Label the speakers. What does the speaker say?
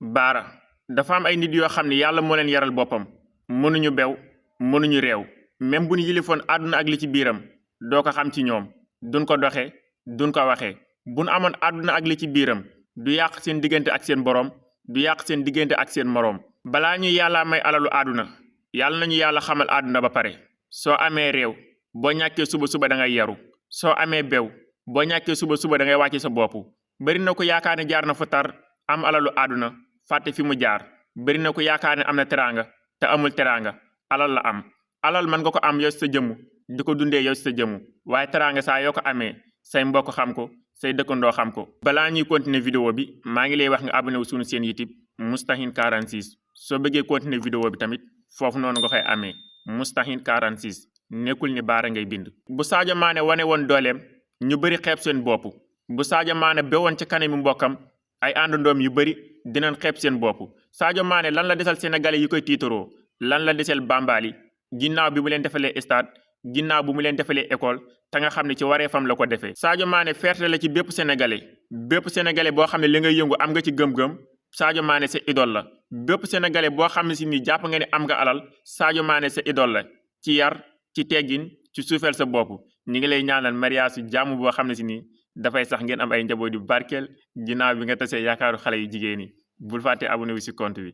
Speaker 1: baara dafa am ay nit yoo xam ne yàlla moo leen yaral boppam mënuñu bew mënuñu réew même bu ñu yilifoon àdduna ak li ci biiram doo ko xam ci ñoom duñ ko doxe duñ ko waxee bu nu amoon àdduna ak li ci biiram du yàq seen diggante ak seen boroom du yàq seen diggante ak seen moroom balaa ñuy yàlla may alalu àdduna yàlla nañu yàlla xamal àdduna ba pare soo amee réew boo ñàkkee suba da ngay yaru soo amee bew boo ñàkkee suba da ngay wàcce sa bopp bari na ko yaakaar ne jaar na fa tar am alalu àdduna fàtte fi mu jaar bari na ko yaakaar ne am na teraanga te amul teraanga alal la am alal mën nga ko am yow sa jëmm di ko dundee yow sa jëmm waaye teraanga saa yoo ko amee say mbokk xam ko say dëkkandoo xam ko. balaa ñuy continuer vidéo bi maa ngi lay wax nga abonné wu sunu seen YouTube Moustahine 46 soo bëggee continuer vidéo bi tamit foofu noonu nga koy amee Moustahine 46 nekkul ni baara ngay bind. bu Sadio Mané wane woon dooleem ñu bëri xeeb seen bopp bu Sadio Mané bewoon ci kanami mbokkam ay àndandoom yu bëri dinañ xeeb seen bopp Sadio Mané lan la desal sénégalais yi koy tiitaroo lan la desal Bambali ginnaaw bi mu leen defalee stade ginnaaw bu mu leen defalee école te nga xam ne ci wareefam la ko defee. Sadio Mané fierté la ci bépp sénégalais boo xam ne li ngay yëngu am nga ci gëm-gëm Sadio Mané sa idole la bépp sénégalais boo xam ne si ni jàpp nga ne am nga alal Sadio Mané sa idole la ci yar ci teggin ci suufeel sa bopp ñi ngi lay ñaanal mariage jàmm boo xam ne si nii dafay sax ngeen am ay njaboot yu barkeel ginnaaw bi nga tasee yaakaaru xale yu jigéen ñi bul fàtte abonné wu si compte bi.